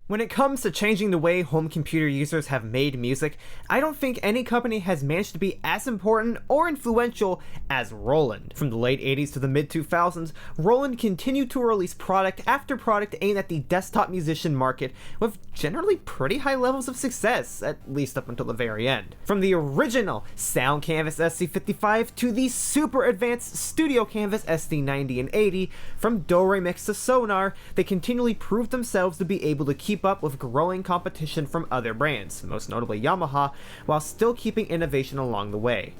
When it comes to changing the way home computer users have made music, I don't think any company has managed to be as important or influential as Roland. From the late 80s to the mid 2000s, Roland continued to release product after product aimed at the desktop musician market with generally pretty high levels of success, at least up until the very end. From the original Sound Canvas SC55 to the super advanced Studio Canvas SD90 and 80, from Do-Re Mix to Sonar, they continually proved themselves to be able to keep up with growing competition from other brands, most notably Yamaha, while still keeping innovation along the way.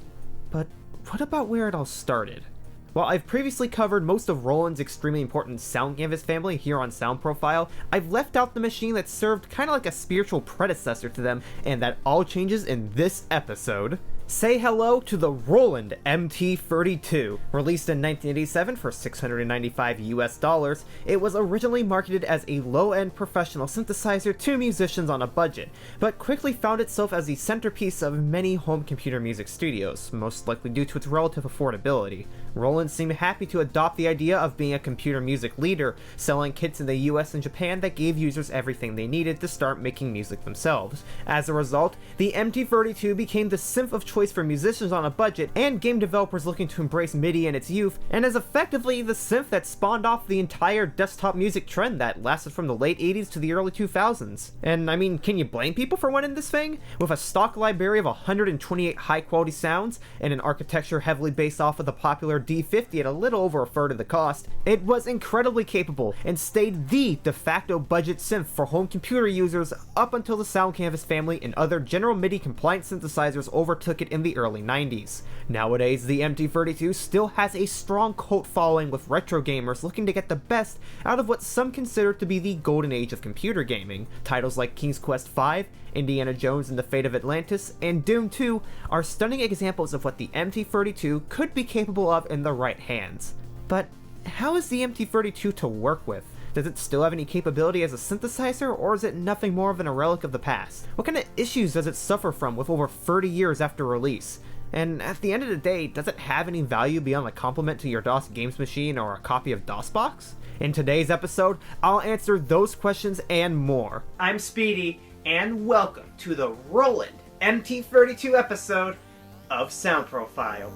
But what about where it all started? While I've previously covered most of Roland's extremely important Sound Canvas family here on Sound Profile, I've left out the machine that served kinda like a spiritual predecessor to them, and that all changes in this episode. Say hello to the Roland MT-32. Released in 1987 for $695 US, it was originally marketed as a low-end professional synthesizer to musicians on a budget, but quickly found itself as the centerpiece of many home computer music studios, most likely due to its relative affordability. Roland seemed happy to adopt the idea of being a computer music leader, selling kits in the US and Japan that gave users everything they needed to start making music themselves. As a result, the MT-32 became the synth of choice for musicians on a budget and game developers looking to embrace MIDI in its youth, and is effectively the synth that spawned off the entire desktop music trend that lasted from the late 80s to the early 2000s. And I mean, can you blame people for wanting this thing? With a stock library of 128 high quality sounds and an architecture heavily based off of the popular D50 at a little over a third of the cost, it was incredibly capable and stayed the de facto budget synth for home computer users up until the Sound Canvas family and other general MIDI compliant synthesizers overtook it in the early 90s. Nowadays, the MT-32 still has a strong cult following with retro gamers looking to get the best out of what some consider to be the golden age of computer gaming. Titles like King's Quest V, Indiana Jones and the Fate of Atlantis, and Doom 2 are stunning examples of what the MT-32 could be capable of in the right hands. But how is the MT-32 to work with? Does it still have any capability as a synthesizer, or is it nothing more than a relic of the past? What kind of issues does it suffer from with over 30 years after release? And at the end of the day, does it have any value beyond a compliment to your DOS games machine or a copy of DOSBox? In today's episode, I'll answer those questions and more. I'm Speedy, and welcome to the Roland MT-32 episode of Sound Profile.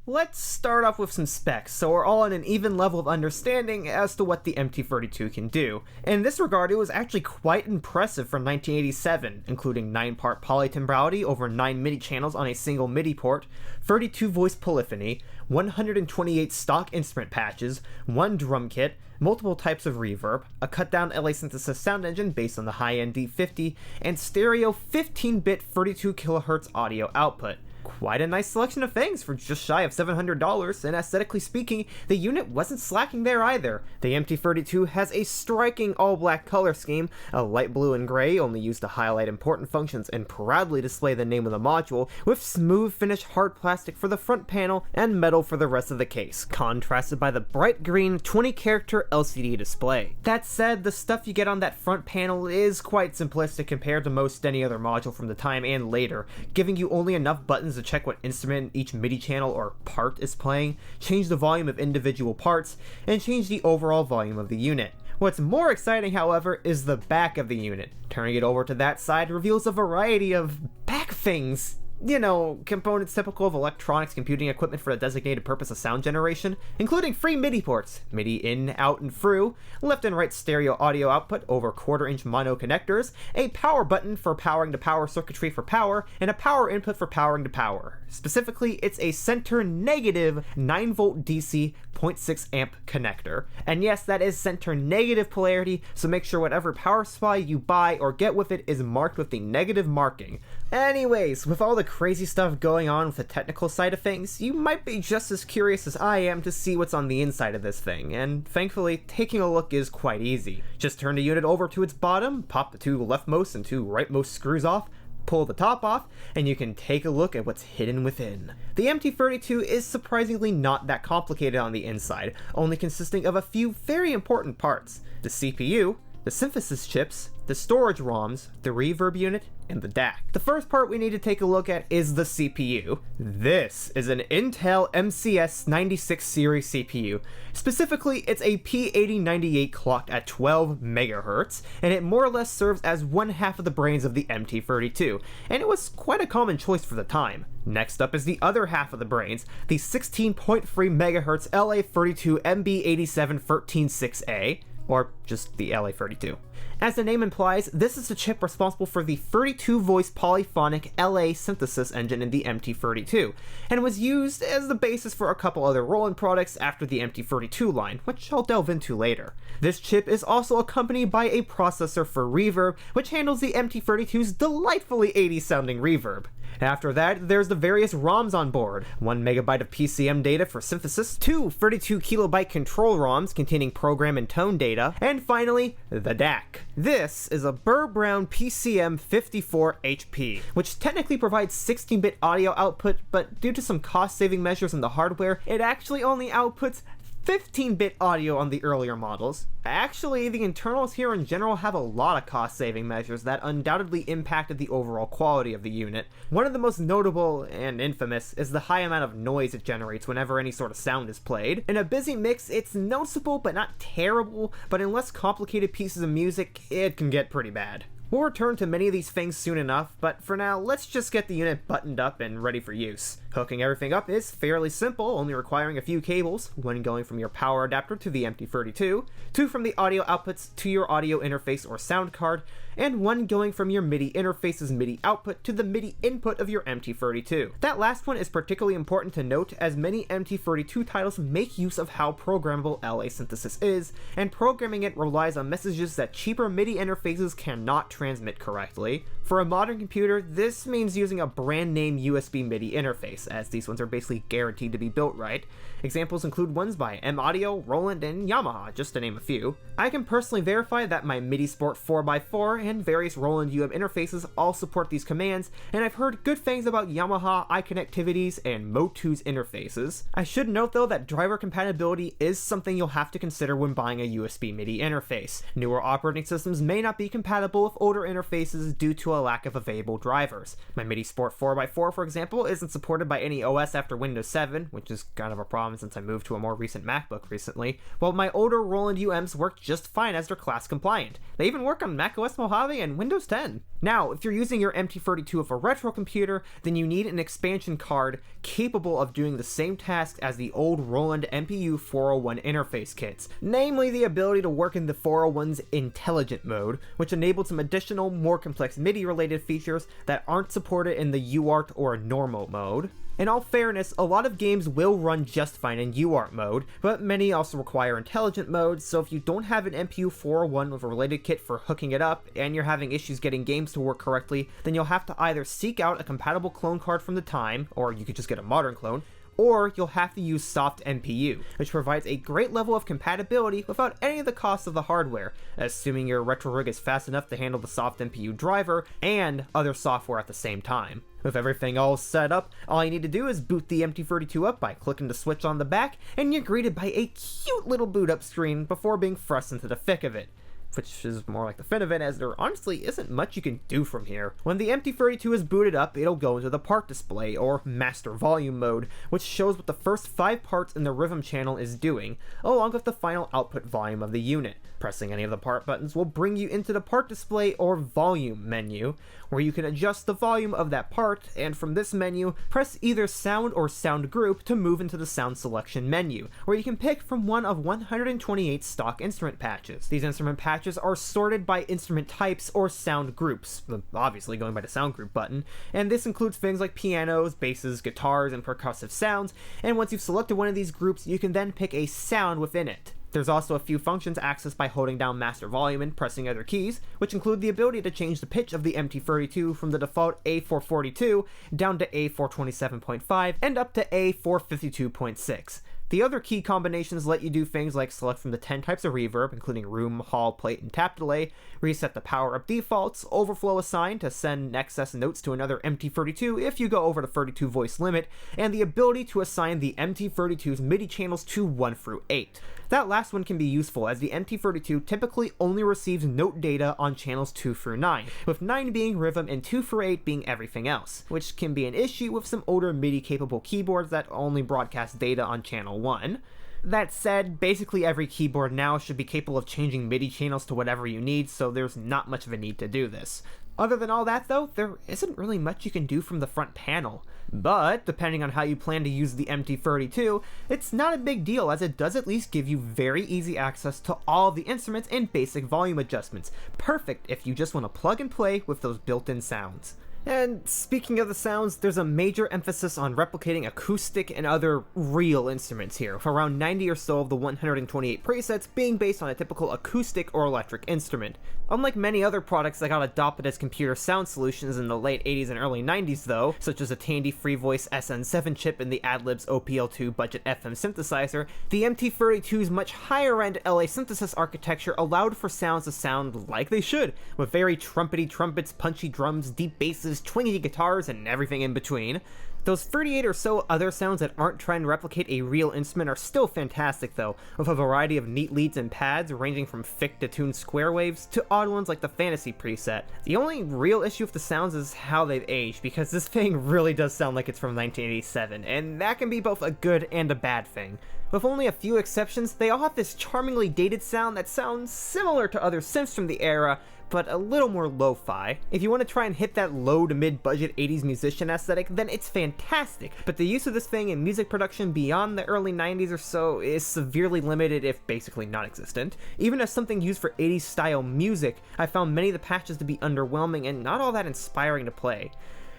Let's start off with some specs, so we're all on an even level of understanding as to what the MT-32 can do. In this regard, it was actually quite impressive for 1987, including 9-part polytembrality over 9 MIDI channels on a single MIDI port, 32 voice polyphony, 128 stock instrument patches, 1 drum kit, multiple types of reverb, a cut-down LA synthesis sound engine based on the high-end D50, and stereo 15-bit 32 kHz audio output. Quite a nice selection of things for just shy of $700, and aesthetically speaking, the unit wasn't slacking there either. The MT-32 has a striking all-black color scheme, a light blue and gray only used to highlight important functions and proudly display the name of the module, with smooth finished hard plastic for the front panel and metal for the rest of the case, contrasted by the bright green 20-character LCD display. That said, the stuff you get on that front panel is quite simplistic compared to most any other module from the time and later, giving you only enough buttons to check what instrument each MIDI channel or part is playing, change the volume of individual parts, and change the overall volume of the unit. What's more exciting, however, is the back of the unit. Turning it over to that side reveals a variety of back things. You know, components typical of electronics computing equipment for the designated purpose of sound generation, including free MIDI ports, MIDI in, out, and through, left and right stereo audio output over 1/4-inch mono connectors, a power button for powering the power circuitry for power, and a power input for powering the power. Specifically, it's a center negative 9V DC 0.6 amp connector. And yes, that is center negative polarity, so make sure whatever power supply you buy or get with it is marked with the negative marking. Anyways, with all the crazy stuff going on with the technical side of things, you might be just as curious as I am to see what's on the inside of this thing, and thankfully, taking a look is quite easy. Just turn the unit over to its bottom, pop the 2 leftmost and 2 rightmost screws off, pull the top off, and you can take a look at what's hidden within. The MT-32 is surprisingly not that complicated on the inside, only consisting of a few very important parts: the CPU, the synthesis chips, the storage ROMs, the reverb unit, and the DAC. The first part we need to take a look at is the CPU. This is an Intel MCS 96 series CPU. Specifically, it's a P8098 clocked at 12 MHz, and it more or less serves as one half of the brains of the MT-32, and it was quite a common choice for the time. Next up is the other half of the brains, the 16.3 MHz LA32 MB8713-6A, or just the LA32. As the name implies, this is the chip responsible for the 32-voice polyphonic LA synthesis engine in the MT-32, and was used as the basis for a couple other Roland products after the MT-32 line, which I'll delve into later. This chip is also accompanied by a processor for reverb, which handles the MT-32's delightfully 80s sounding reverb. After that, there's the various ROMs on board, 1 MB of PCM data for synthesis, 2 32 KB control ROMs containing program and tone data, and finally, the DAC. This is a Burr Brown PCM 54HP, which technically provides 16-bit audio output, but due to some cost-saving measures in the hardware, it actually only outputs 15-bit audio on the earlier models. Actually, the internals here in general have a lot of cost-saving measures that undoubtedly impacted the overall quality of the unit. One of the most notable, and infamous, is the high amount of noise it generates whenever any sort of sound is played. In a busy mix, it's noticeable but not terrible, but in less complicated pieces of music, it can get pretty bad. We'll return to many of these things soon enough, but for now, let's just get the unit buttoned up and ready for use. Hooking everything up is fairly simple, only requiring a few cables, one going from your power adapter to the MT-32, two from the audio outputs to your audio interface or sound card, and one going from your MIDI interface's MIDI output to the MIDI input of your MT-32. That last one is particularly important to note, as many MT-32 titles make use of how programmable LA synthesis is, and programming it relies on messages that cheaper MIDI interfaces cannot transmit correctly. For a modern computer, this means using a brand name USB MIDI interface, as these ones are basically guaranteed to be built right. Examples include ones by M-Audio, Roland, and Yamaha, just to name a few. I can personally verify that my MIDI Sport 4x4 and various Roland UM interfaces all support these commands, and I've heard good things about Yamaha iConnectivity's and Motu's interfaces. I should note though that driver compatibility is something you'll have to consider when buying a USB MIDI interface. Newer operating systems may not be compatible with older interfaces due to a lack of available drivers. My MIDI Sport 4x4, for example, isn't supported by any OS after Windows 7, which is kind of a problem since I moved to a more recent MacBook recently, while my older Roland UMs work just fine as they're class compliant. They even work on macOS Mojave and Windows 10. Now, if you're using your MT-32 of a retro computer, then you need an expansion card capable of doing the same tasks as the old Roland MPU 401 interface kits, namely the ability to work in the 401's intelligent mode, which enabled some additional, more complex MIDI-related features that aren't supported in the UART or normal mode. In all fairness, a lot of games will run just fine in UART mode, but many also require intelligent mode, so if you don't have an MPU 401 with a related kit for hooking it up, and you're having issues getting games to work correctly, then you'll have to either seek out a compatible clone card from the time, or you could just get a modern clone, or you'll have to use Soft MPU, which provides a great level of compatibility without any of the costs of the hardware, assuming your retro rig is fast enough to handle the Soft MPU driver and other software at the same time. With everything all set up, all you need to do is boot the MT-32 up by clicking the switch on the back, and you're greeted by a cute little boot up screen before being thrust into the thick of it. Which is more like the fin of it, as there honestly isn't much you can do from here. When the MT-32 is booted up, it'll go into the part display, or master volume mode, which shows what the first 5 parts in the rhythm channel is doing, along with the final output volume of the unit. Pressing any of the part buttons will bring you into the part display or volume menu, where you can adjust the volume of that part, and from this menu, press either sound or sound group to move into the sound selection menu, where you can pick from one of 128 stock instrument patches. These instrument patches are sorted by instrument types or sound groups, obviously going by the sound group button, and this includes things like pianos, basses, guitars, and percussive sounds, and once you've selected one of these groups, you can then pick a sound within it. There's also a few functions accessed by holding down master volume and pressing other keys, which include the ability to change the pitch of the MT-32 from the default A442 down to A427.5 and up to A452.6. The other key combinations let you do things like select from the 10 types of reverb, including room, hall, plate, and tap delay, reset the power up defaults, overflow assign to send excess notes to another MT-32 if you go over the 32 voice limit, and the ability to assign the MT-32's MIDI channels to 1 through 8. That last one can be useful as the MT-32 typically only receives note data on channels 2 through 9, with 9 being rhythm and 2 through 8 being everything else, which can be an issue with some older MIDI-capable keyboards that only broadcast data on channel 1. That said, basically every keyboard now should be capable of changing MIDI channels to whatever you need, so there's not much of a need to do this. Other than all that though, there isn't really much you can do from the front panel. But, depending on how you plan to use the MT-32, it's not a big deal as it does at least give you very easy access to all of the instruments and basic volume adjustments. Perfect if you just want to plug and play with those built-in sounds. And speaking of the sounds, there's a major emphasis on replicating acoustic and other real instruments here, with around 90 or so of the 128 presets being based on a typical acoustic or electric instrument. Unlike many other products that got adopted as computer sound solutions in the late 80s and early 90s though, such as the Tandy FreeVoice SN7 chip and the Adlib's OPL2 budget FM synthesizer, the MT-32's much higher-end LA synthesis architecture allowed for sounds to sound like they should, with very trumpety trumpets, punchy drums, deep basses, twingy guitars, and everything in between. Those 38 or so other sounds that aren't trying to replicate a real instrument are still fantastic though, with a variety of neat leads and pads ranging from thick to tuned square waves to odd ones like the Fantasy preset. The only real issue with the sounds is how they've aged, because this thing really does sound like it's from 1987, and that can be both a good and a bad thing. With only a few exceptions, they all have this charmingly dated sound that sounds similar to other synths from the era, but a little more lo-fi. If you want to try and hit that low to mid-budget 80s musician aesthetic, then it's fantastic, but the use of this thing in music production beyond the early 90s or so is severely limited, if basically non-existent. Even as something used for 80s style music, I found many of the patches to be underwhelming and not all that inspiring to play.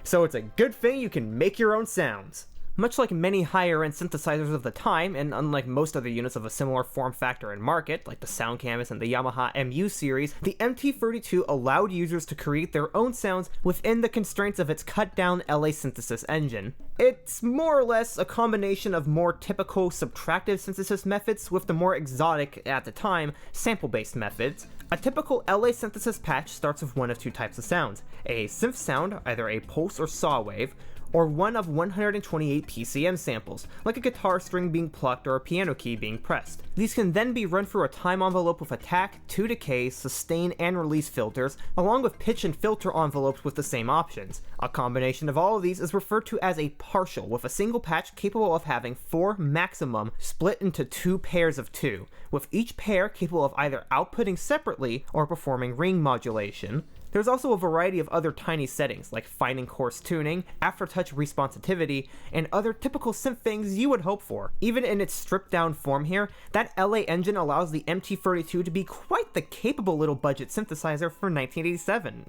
So it's a good thing you can make your own sounds. Much like many higher-end synthesizers of the time, and unlike most other units of a similar form factor and market, like the Sound Canvas and the Yamaha MU series, the MT-32 allowed users to create their own sounds within the constraints of its cut-down LA synthesis engine. It's more or less a combination of more typical subtractive synthesis methods with the more exotic, at the time, sample-based methods. A typical LA synthesis patch starts with one of two types of sounds: a synth sound, either a pulse or saw wave, or one of 128 PCM samples, like a guitar string being plucked or a piano key being pressed. These can then be run through a time envelope with attack, 2 decay, sustain, and release filters, along with pitch and filter envelopes with the same options. A combination of all of these is referred to as a partial, with a single patch capable of having 4 maximum split into 2 pairs of 2, with each pair capable of either outputting separately or performing ring modulation. There's also a variety of other tiny settings, like fine and coarse tuning, aftertouch responsivity, and other typical synth things you would hope for. Even in its stripped down form here, that LA engine allows the MT-32 to be quite the capable little budget synthesizer for 1987,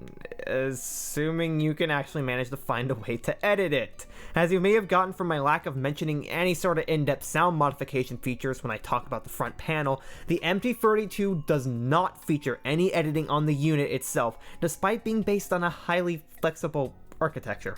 assuming you can actually manage to find a way to edit it. As you may have gotten from my lack of mentioning any sort of in-depth sound modification features when I talk about the front panel, the MT-32 does not feature any editing on the unit itself, despite being based on a highly flexible architecture.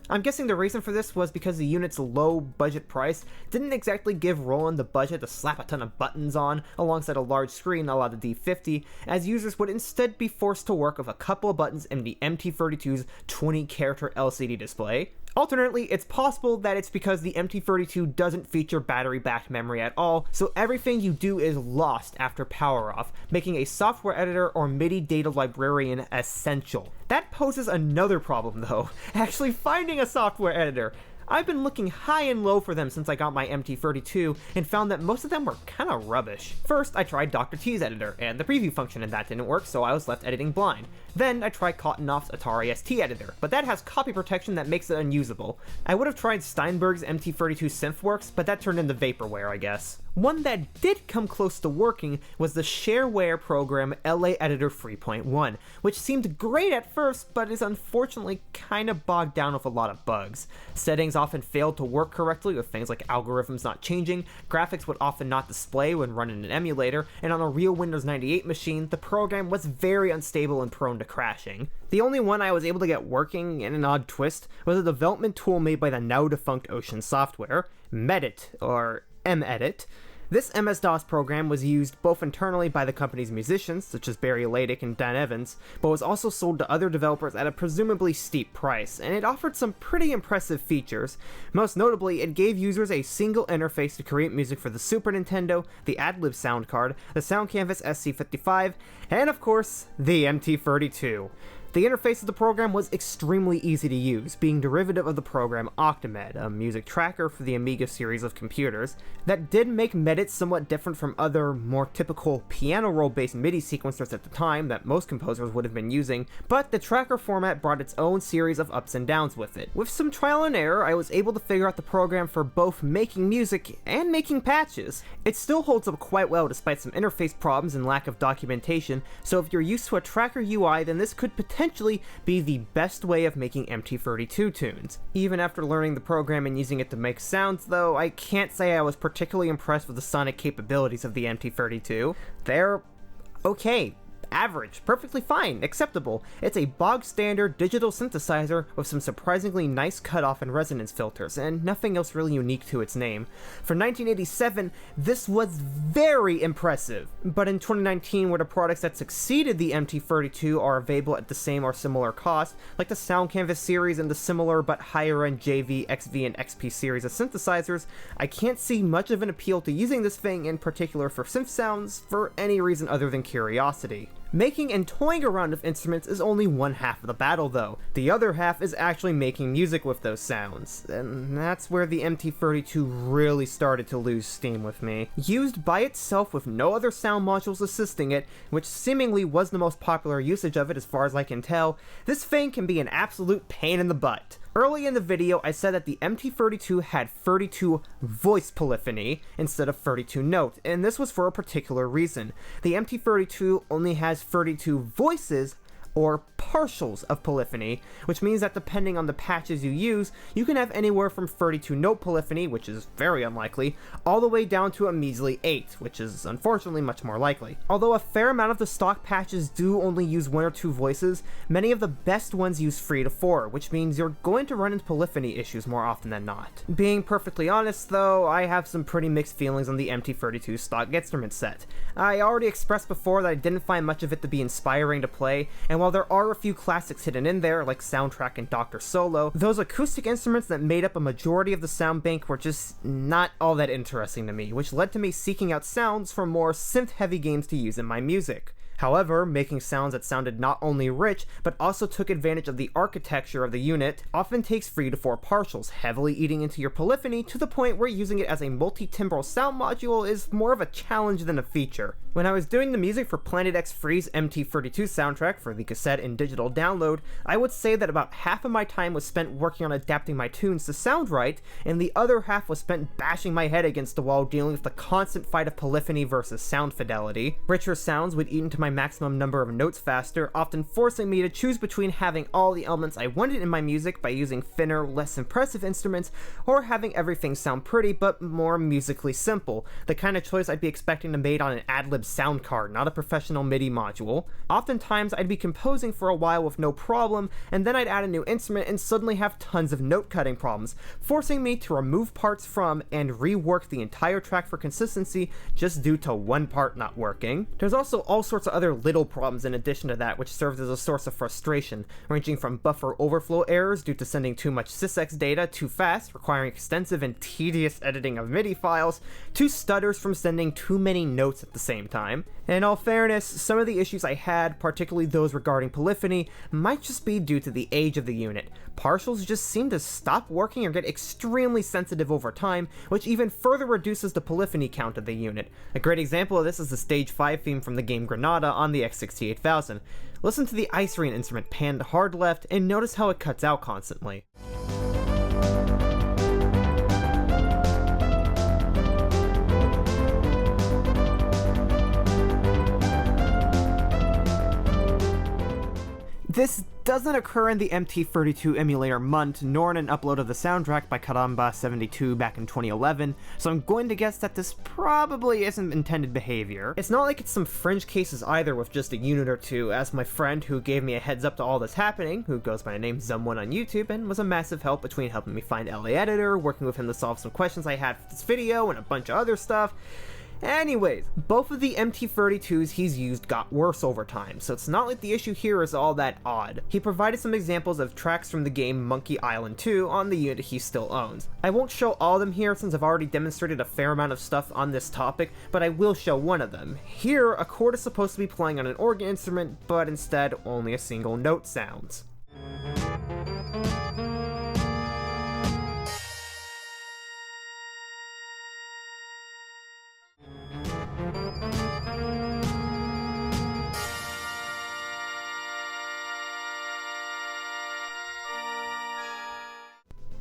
I'm guessing the reason for this was because the unit's low budget price didn't exactly give Roland the budget to slap a ton of buttons on alongside a large screen a la the D50, as users would instead be forced to work with a couple of buttons in the MT-32's 20-character LCD display. Alternately, it's possible that it's because the MT-32 doesn't feature battery-backed memory at all, so everything you do is lost after power off, making a software editor or MIDI data librarian essential. That poses another problem though, actually finding a software editor. I've been looking high and low for them since I got my MT-32 and found that most of them were kinda rubbish. First, I tried Dr. T's editor, and the preview function in that didn't work, so I was left editing blind. Then I tried Kottenoff's Atari ST editor, but that has copy protection that makes it unusable. I would have tried Steinberg's MT-32 SynthWorks, but that turned into vaporware, I guess. One that did come close to working was the shareware program LA Editor 3.1, which seemed great at first, but is unfortunately kinda bogged down with a lot of bugs. Settings often failed to work correctly with things like algorithms not changing, graphics would often not display when run in an emulator, and on a real Windows 98 machine, the program was very unstable and prone to crashing. The only one I was able to get working, in an odd twist, was a development tool made by the now defunct Ocean Software, Medit, or Medit. This MS-DOS program was used both internally by the company's musicians, such as Barry Leitch and Dan Evans, but was also sold to other developers at a presumably steep price, and it offered some pretty impressive features. Most notably, it gave users a single interface to create music for the Super Nintendo, the AdLib sound card, the Sound Canvas SC55, and of course, the MT-32. The interface of the program was extremely easy to use, being derivative of the program Octamed, a music tracker for the Amiga series of computers, that did make MEDIT somewhat different from other, more typical piano roll-based MIDI sequencers at the time that most composers would have been using, but the tracker format brought its own series of ups and downs with it. With some trial and error, I was able to figure out the program for both making music and making patches. It still holds up quite well despite some interface problems and lack of documentation, so if you're used to a tracker UI, then this could potentially be the best way of making MT-32 tunes. Even after learning the program and using it to make sounds, though, I can't say I was particularly impressed with the sonic capabilities of the MT-32. They're okay. Average, perfectly fine, acceptable. It's a bog standard digital synthesizer with some surprisingly nice cutoff and resonance filters, and nothing else really unique to its name. For 1987, this was very impressive, but in 2019, where the products that succeeded the MT-32 are available at the same or similar cost, like the Sound Canvas series and the similar but higher end JV, XV, and XP series of synthesizers, I can't see much of an appeal to using this thing in particular for synth sounds for any reason other than curiosity. Making and toying around with instruments is only one half of the battle though. The other half is actually making music with those sounds, and that's where the MT-32 really started to lose steam with me. Used by itself with no other sound modules assisting it, which seemingly was the most popular usage of it as far as I can tell, this thing can be an absolute pain in the butt. Early in the video, I said that the MT-32 had 32 voice polyphony instead of 32 note, and this was for a particular reason. The MT-32 only has 32 voices, or partials of polyphony, which means that depending on the patches you use, you can have anywhere from 32 note polyphony, which is very unlikely, all the way down to a measly 8, which is unfortunately much more likely. Although a fair amount of the stock patches do only use 1 or 2 voices, many of the best ones use 3 to 4, which means you're going to run into polyphony issues more often than not. Being perfectly honest though, I have some pretty mixed feelings on the MT-32 stock instrument set. I already expressed before that I didn't find much of it to be inspiring to play, and while there are a few classics hidden in there, like Soundtrack and Dr. Solo, those acoustic instruments that made up a majority of the sound bank were just not all that interesting to me, which led to me seeking out sounds from more synth-heavy games to use in my music. However, making sounds that sounded not only rich, but also took advantage of the architecture of the unit often takes 3 to 4 partials, heavily eating into your polyphony to the point where using it as a multi-timbral sound module is more of a challenge than a feature. When I was doing the music for Planet X Free's MT-32 soundtrack for the cassette and digital download, I would say that about half of my time was spent working on adapting my tunes to sound right, and the other half was spent bashing my head against the wall dealing with the constant fight of polyphony versus sound fidelity. Richer sounds would eat into my maximum number of notes faster, often forcing me to choose between having all the elements I wanted in my music by using thinner, less impressive instruments, or having everything sound pretty but more musically simple, the kind of choice I'd be expecting to made on an AdLib sound card, not a professional MIDI module. Oftentimes I'd be composing for a while with no problem, and then I'd add a new instrument and suddenly have tons of note cutting problems, forcing me to remove parts from and rework the entire track for consistency just due to one part not working. There's also all sorts of other little problems in addition to that which serves as a source of frustration, ranging from buffer overflow errors due to sending too much sysx data too fast, requiring extensive and tedious editing of MIDI files, to stutters from sending too many notes at the same time. In all fairness, some of the issues I had, particularly those regarding polyphony, might just be due to the age of the unit. Partials just seem to stop working or get extremely sensitive over time, which even further reduces the polyphony count of the unit. A great example of this is the Stage 5 theme from the game Granada on the X68000. Listen to the Ice Rain instrument panned hard left and notice how it cuts out constantly. This doesn't occur in the MT-32 emulator MUNT, nor in an upload of the soundtrack by Caramba72 back in 2011, so I'm going to guess that this probably isn't intended behavior. It's not like it's some fringe cases either with just a unit or two, as my friend who gave me a heads up to all this happening, who goes by the name Zum1 on YouTube, and was a massive help between helping me find LA Editor, working with him to solve some questions I had for this video, and a bunch of other stuff. Anyways, both of the MT-32s he's used got worse over time, so it's not like the issue here is all that odd. He provided some examples of tracks from the game Monkey Island 2 on the unit he still owns. I won't show all of them here since I've already demonstrated a fair amount of stuff on this topic, but I will show one of them. Here, a chord is supposed to be playing on an organ instrument, but instead only a single note sounds.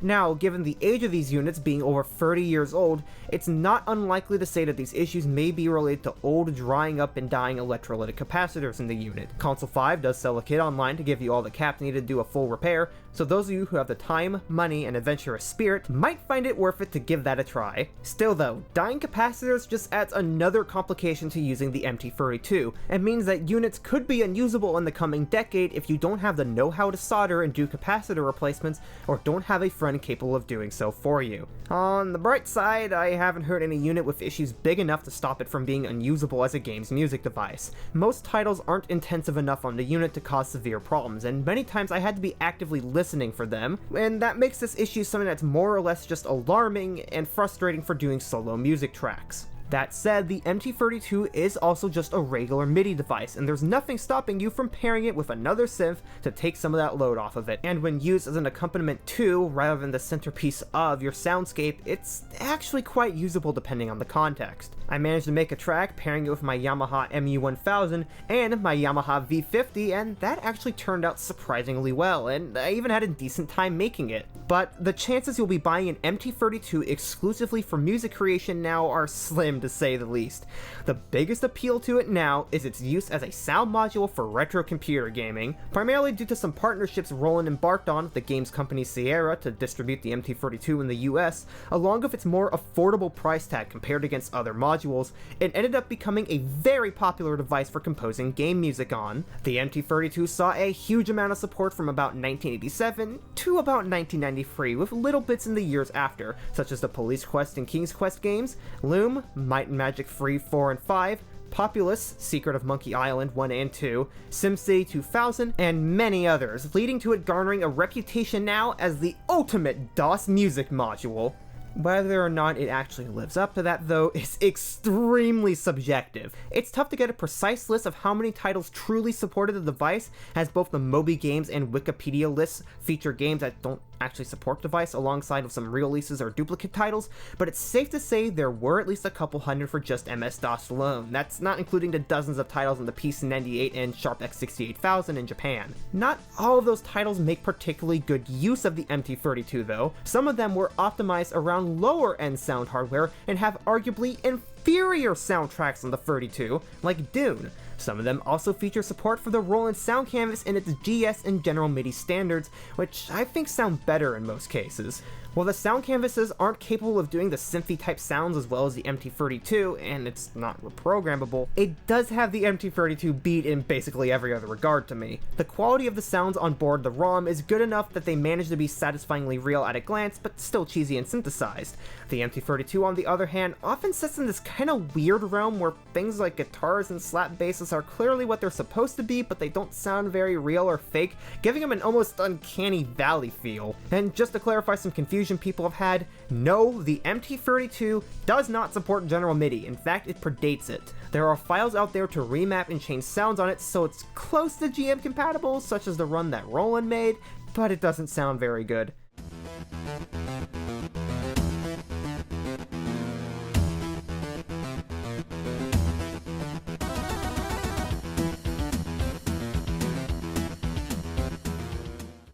Now, given the age of these units being over 30 years old, it's not unlikely to say that these issues may be related to old, drying up and dying electrolytic capacitors in the unit. Console 5 does sell a kit online to give you all the caps needed to do a full repair, so those of you who have the time, money, and adventurous spirit might find it worth it to give that a try. Still though, dying capacitors just adds another complication to using the MT-32, and means that units could be unusable in the coming decade if you don't have the know-how to solder and do capacitor replacements, or don't have a friend capable of doing so for you. On the bright side, I haven't heard any unit with issues big enough to stop it from being unusable as a game's music device. Most titles aren't intensive enough on the unit to cause severe problems, and many times I had to be actively listening for them, and that makes this issue something that's more or less just alarming and frustrating for doing solo music tracks. That said, the MT-32 is also just a regular MIDI device, and there's nothing stopping you from pairing it with another synth to take some of that load off of it. And when used as an accompaniment to, rather than the centerpiece of, your soundscape, it's actually quite usable depending on the context. I managed to make a track pairing it with my Yamaha MU-1000 and my Yamaha V50, and that actually turned out surprisingly well, and I even had a decent time making it. But the chances you'll be buying an MT-32 exclusively for music creation now are slim, to say the least. The biggest appeal to it now is its use as a sound module for retro computer gaming, primarily due to some partnerships Roland embarked on with the games company Sierra to distribute the MT-32 in the US, along with its more affordable price tag compared against other modules. It ended up becoming a very popular device for composing game music on. The MT-32 saw a huge amount of support from about 1987 to about 1993, with little bits in the years after, such as the Police Quest and King's Quest games, Loom, Might and Magic Free 4 and 5, Populous, Secret of Monkey Island 1 and 2, SimCity 2000, and many others, leading to it garnering a reputation now as the ultimate DOS music module. Whether or not it actually lives up to that, though, is extremely subjective. It's tough to get a precise list of how many titles truly supported the device, as both the Moby Games and Wikipedia lists feature games that don't actually support the device alongside of some re-releases or duplicate titles, but it's safe to say there were at least a couple hundred for just MS-DOS alone. That's not including the dozens of titles on the PC-98 and Sharp X68000 in Japan. Not all of those titles make particularly good use of the MT-32 though. Some of them were optimized around lower-end sound hardware and have arguably inferior soundtracks on the 32, like Dune. Some of them also feature support for the Roland Sound Canvas and its GS and General MIDI standards, which I think sound better in most cases. While the sound canvases aren't capable of doing the synthy type sounds as well as the MT-32, and it's not reprogrammable, it does have the MT-32 beat in basically every other regard to me. The quality of the sounds on board the ROM is good enough that they manage to be satisfyingly real at a glance, but still cheesy and synthesized. The MT-32, on the other hand, often sits in this kind of weird realm where things like guitars and slap basses are clearly what they're supposed to be, but they don't sound very real or fake, giving them an almost uncanny valley feel. And just to clarify some confusion people have had, no, the MT-32 does not support General MIDI. In fact, it predates it. There are files out there to remap and change sounds on it, so it's close to GM compatible, such as the run that Roland made, but it doesn't sound very good.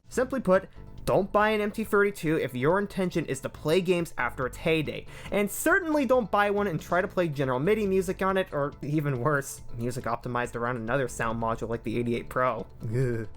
Simply put, don't buy an MT-32 if your intention is to play games after its heyday, and certainly don't buy one and try to play General MIDI music on it, or even worse, music optimized around another sound module like the 88 Pro. Ugh.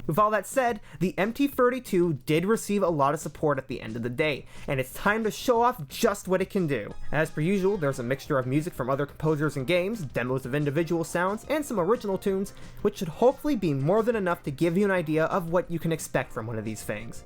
With all that said, the MT-32 did receive a lot of support at the end of the day, and it's time to show off just what it can do. As per usual, there's a mixture of music from other composers and games, demos of individual sounds, and some original tunes, which should hopefully be more than enough to give you an idea of what you can expect from one of these things.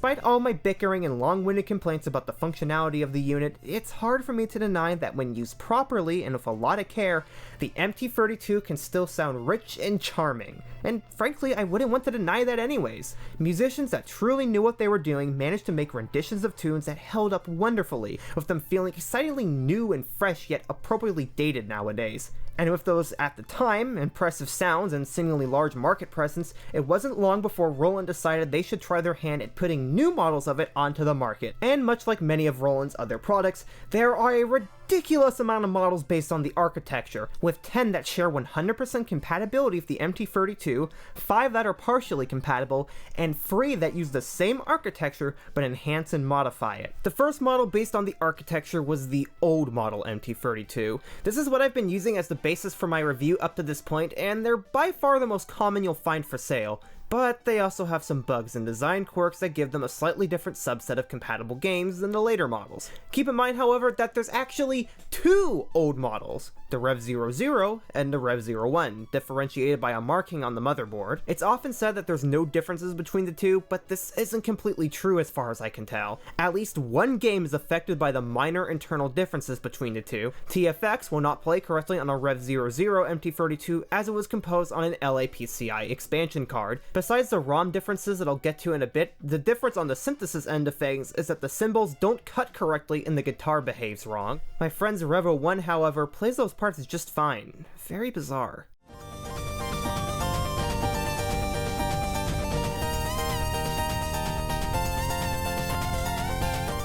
Despite all my bickering and long-winded complaints about the functionality of the unit, it's hard for me to deny that when used properly and with a lot of care, the MT-32 can still sound rich and charming. And frankly, I wouldn't want to deny that anyways. Musicians that truly knew what they were doing managed to make renditions of tunes that held up wonderfully, with them feeling excitingly new and fresh yet appropriately dated nowadays. And with those, at the time, impressive sounds and seemingly large market presence, it wasn't long before Roland decided they should try their hand at putting new models of it onto the market. And much like many of Roland's other products, there are a ridiculous amount of models based on the architecture, with 10 that share 100% compatibility with the MT-32, 5 that are partially compatible, and 3 that use the same architecture but enhance and modify it. The first model based on the architecture was the old model MT-32. This is what I've been using as the basis for my review up to this point, and they're by far the most common you'll find for sale. But they also have some bugs and design quirks that give them a slightly different subset of compatible games than the later models. Keep in mind, however, that there's actually 2 old models, the Rev 00 and the Rev 01, differentiated by a marking on the motherboard. It's often said that there's no differences between the two, but this isn't completely true as far as I can tell. At least one game is affected by the minor internal differences between the two. TFX will not play correctly on a Rev 00 MT-32 as it was composed on an LAPCI expansion card. Besides the ROM differences that I'll get to in a bit, the difference on the synthesis end of things is that the cymbals don't cut correctly and the guitar behaves wrong. My friend's Rev 01, however, plays those parts just fine. Very bizarre.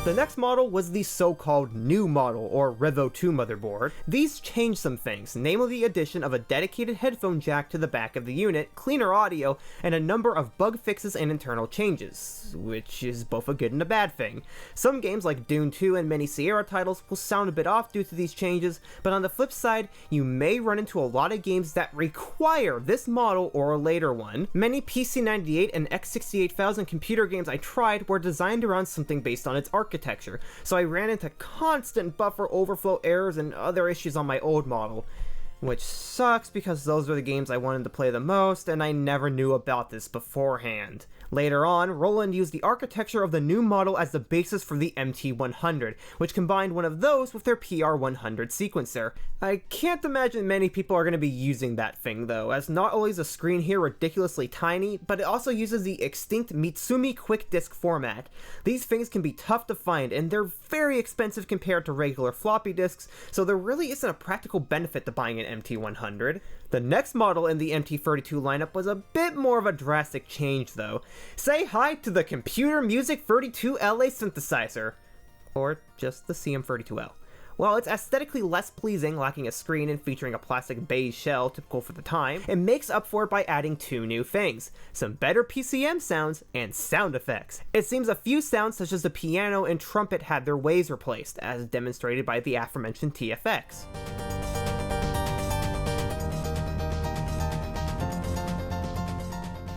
The next model was the so-called new model, or Revo 2 motherboard. These changed some things, namely the addition of a dedicated headphone jack to the back of the unit, cleaner audio, and a number of bug fixes and internal changes, which is both a good and a bad thing. Some games like Dune 2 and many Sierra titles will sound a bit off due to these changes, but on the flip side, you may run into a lot of games that require this model or a later one. Many PC98 and X68000 computer games I tried were designed around something based on its architecture, so I ran into constant buffer overflow errors and other issues on my old model. Which sucks because those are the games I wanted to play the most, and I never knew about this beforehand. Later on, Roland used the architecture of the new model as the basis for the MT-100, which combined one of those with their PR-100 sequencer. I can't imagine many people are going to be using that thing though, as not only is the screen here ridiculously tiny, but it also uses the extinct Mitsumi quick disk format. These things can be tough to find, and they're very expensive compared to regular floppy disks, so there really isn't a practical benefit to buying an MT-100. The next model in the MT-32 lineup was a bit more of a drastic change though. Say hi to the Computer Music 32LA synthesizer. Or just the CM32L. While it's aesthetically less pleasing, lacking a screen and featuring a plastic beige shell typical for the time, it makes up for it by adding 2 new things: some better PCM sounds and sound effects. It seems a few sounds such as the piano and trumpet had their waves replaced, as demonstrated by the aforementioned TFX.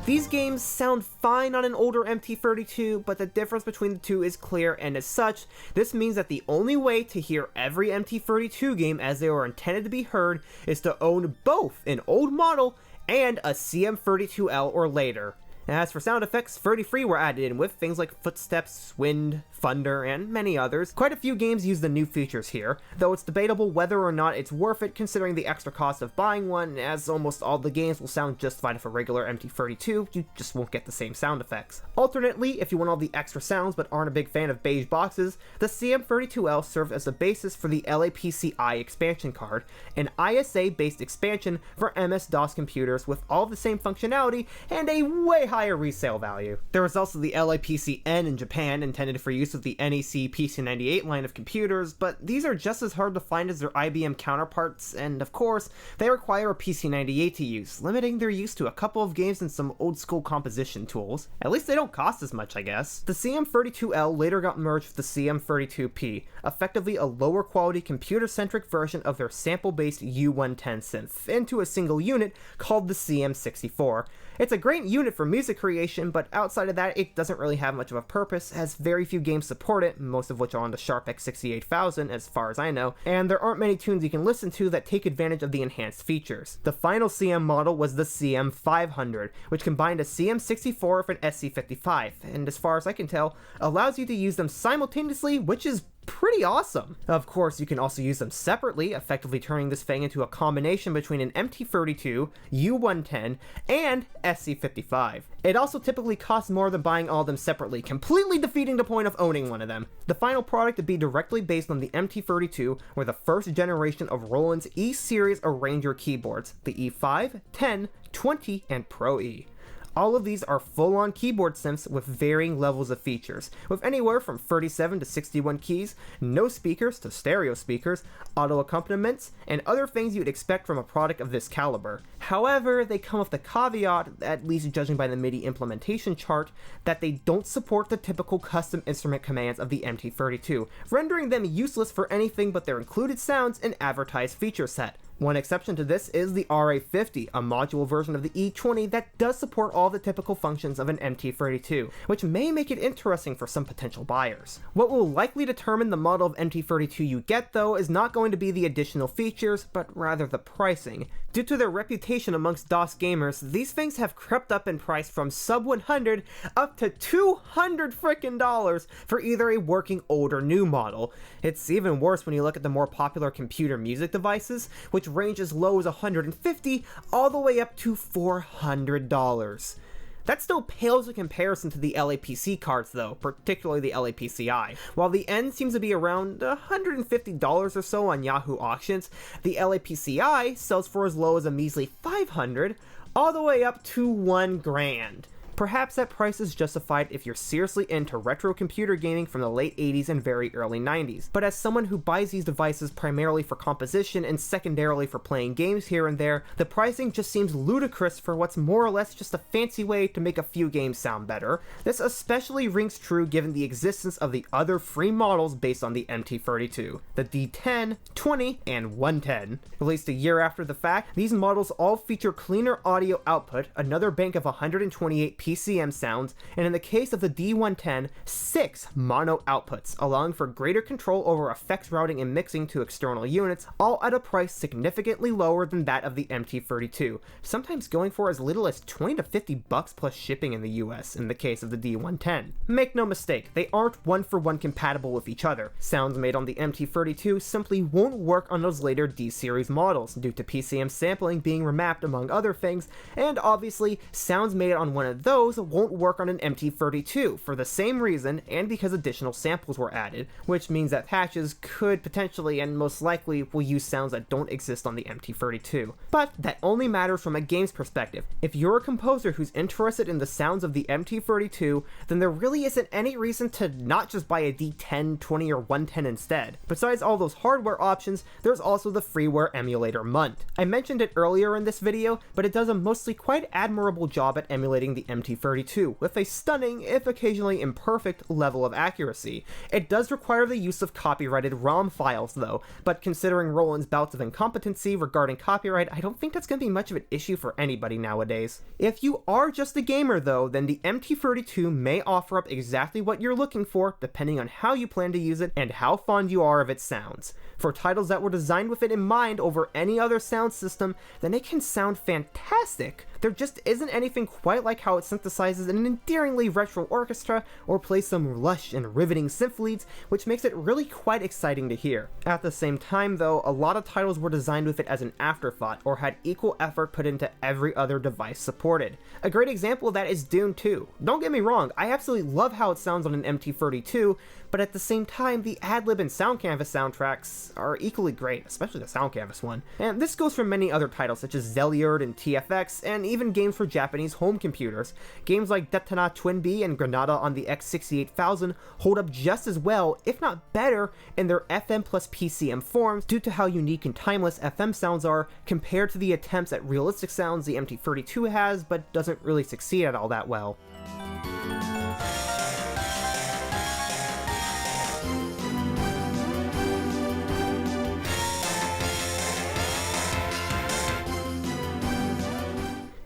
These games sound fine on an older MT-32, but the difference between the two is clear, and as such, this means that the only way to hear every MT-32 game as they were intended to be heard is to own both an old model and a CM32L or later. As for sound effects, 33 were added in with things like footsteps, wind, thunder, and many others. Quite a few games use the new features here, though it's debatable whether or not it's worth it considering the extra cost of buying one, as almost all the games will sound just fine with a regular MT-32, you just won't get the same sound effects. Alternately, if you want all the extra sounds but aren't a big fan of beige boxes, the CM32L served as the basis for the LAPCI expansion card, an ISA-based expansion for MS-DOS computers with all the same functionality and a way higher resale value. There was also the LAPCN in Japan, intended for use with the NEC PC98 line of computers, but these are just as hard to find as their IBM counterparts, and of course, they require a PC98 to use, limiting their use to a couple of games and some old school composition tools. At least they don't cost as much, I guess. The CM32L later got merged with the CM32P, effectively a lower quality computer-centric version of their sample-based U110 synth, into a single unit called the CM64. It's a great unit for music creation, but outside of that, it doesn't really have much of a purpose, as very few games games support it, most of which are on the Sharp X68000 as far as I know, and there aren't many tunes you can listen to that take advantage of the enhanced features. The final CM model was the CM500, which combined a CM64 with an SC55, and as far as I can tell, allows you to use them simultaneously, which is pretty awesome. Of course, you can also use them separately, effectively turning this thing into a combination between an MT-32, U-110, and SC55. It also typically costs more than buying all of them separately, completely defeating the point of owning one of them. The final product to be directly based on the MT-32 were the first generation of Roland's E-Series Arranger keyboards, the E5, 10, 20, and Pro E. All of these are full-on keyboard synths with varying levels of features, with anywhere from 37 to 61 keys, no speakers to stereo speakers, auto accompaniments, and other things you'd expect from a product of this caliber. However, they come with the caveat, at least judging by the MIDI implementation chart, that they don't support the typical custom instrument commands of the MT-32, rendering them useless for anything but their included sounds and advertised feature set. One exception to this is the RA50, a module version of the E20 that does support all the typical functions of an MT-32, which may make it interesting for some potential buyers. What will likely determine the model of MT-32 you get, though, is not going to be the additional features, but rather the pricing. Due to their reputation amongst DOS gamers, these things have crept up in price from sub $100 up to $200 frickin' dollars for either a working old or new model. It's even worse when you look at the more popular computer music devices, which range as low as $150 all the way up to $400. That still pales in comparison to the LAPC cards though, particularly the LAPCI. While the N seems to be around $150 or so on Yahoo auctions, the LAPCI sells for as low as a measly $500 all the way up to $1,000. Perhaps that price is justified if you're seriously into retro computer gaming from the late 80s and very early 90s, but as someone who buys these devices primarily for composition and secondarily for playing games here and there, the pricing just seems ludicrous for what's more or less just a fancy way to make a few games sound better. This especially rings true given the existence of the other free models based on the MT-32, the D-10, 20, and 110. Released a year after the fact, these models all feature cleaner audio output, another bank of 128 PCM sounds, and in the case of the D110, 6 mono outputs, allowing for greater control over effects routing and mixing to external units, all at a price significantly lower than that of the MT-32, sometimes going for as little as $20 to $50 plus shipping in the US in the case of the D110. Make no mistake, they aren't one-for-one compatible with each other. Sounds made on the MT-32 simply won't work on those later D-series models, due to PCM sampling being remapped among other things, and obviously, sounds made on one of those won't work on an MT-32 for the same reason and because additional samples were added, which means that patches could potentially and most likely will use sounds that don't exist on the MT-32. But that only matters from a game's perspective. If you're a composer who's interested in the sounds of the MT-32, then there really isn't any reason to not just buy a D10, 20, or 110 instead. Besides all those hardware options, there's also the freeware emulator MUNT. I mentioned it earlier in this video, but it does a mostly quite admirable job at emulating the MT-32 with a stunning, if occasionally imperfect, level of accuracy. It does require the use of copyrighted ROM files though, but considering Roland's bouts of incompetency regarding copyright, I don't think that's going to be much of an issue for anybody nowadays. If you are just a gamer though, then the MT-32 may offer up exactly what you're looking for depending on how you plan to use it and how fond you are of its sounds. For titles that were designed with it in mind over any other sound system, then it can sound fantastic. There just isn't anything quite like how it synthesizes an endearingly retro orchestra or plays some lush and riveting synth leads, which makes it really quite exciting to hear. At the same time though, a lot of titles were designed with it as an afterthought or had equal effort put into every other device supported. A great example of that is Dune 2. Don't get me wrong, I absolutely love how it sounds on an MT-32, but at the same time, the Adlib and Sound Canvas soundtracks are equally great, especially the Sound Canvas one. And this goes for many other titles such as Zeliard and TFX, and even games for Japanese home computers. Games like Detana Twin Bee and Granada on the X68000 hold up just as well, if not better, in their FM plus PCM forms due to how unique and timeless FM sounds are compared to the attempts at realistic sounds the MT-32 has, but doesn't really succeed at all that well.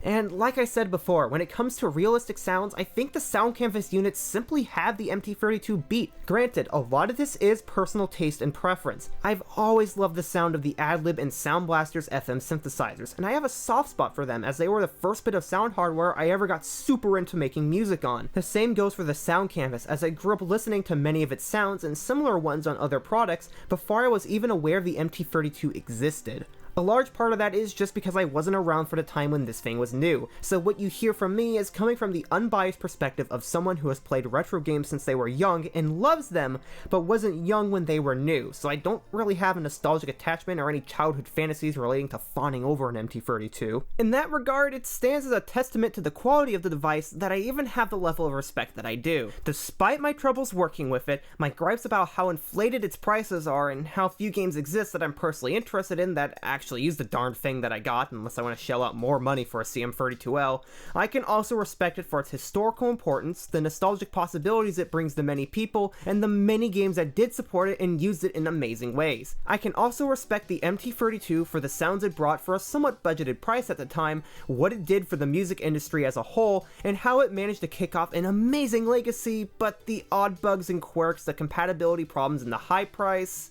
And like I said before, when it comes to realistic sounds, I think the sound canvas units simply have the MT-32 beat. Granted, a lot of this is personal taste and preference. I've always loved the sound of the Adlib and Sound Blaster's FM synthesizers, and I have a soft spot for them as they were the first bit of sound hardware I ever got super into making music on. The same goes for the sound canvas, as I grew up listening to many of its sounds and similar ones on other products before I was even aware the MT-32 existed. A large part of that is just because I wasn't around for the time when this thing was new, so what you hear from me is coming from the unbiased perspective of someone who has played retro games since they were young and loves them, but wasn't young when they were new, so I don't really have a nostalgic attachment or any childhood fantasies relating to fawning over an MT-32. In that regard, it stands as a testament to the quality of the device that I even have the level of respect that I do. Despite my troubles working with it, my gripes about how inflated its prices are and how few games exist that I'm personally interested in that actually use the darn thing that I got unless I want to shell out more money for a CM32L, I can also respect it for its historical importance, the nostalgic possibilities it brings to many people, and the many games that did support it and used it in amazing ways. I can also respect the MT-32 for the sounds it brought for a somewhat budgeted price at the time, what it did for the music industry as a whole, and how it managed to kick off an amazing legacy, but the odd bugs and quirks, the compatibility problems, and the high price.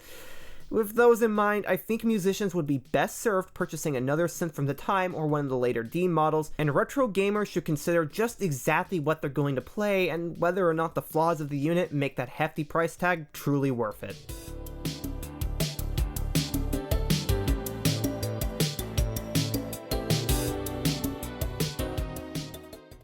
With those in mind, I think musicians would be best served purchasing another synth from the time or one of the later D models, and retro gamers should consider just exactly what they're going to play and whether or not the flaws of the unit make that hefty price tag truly worth it.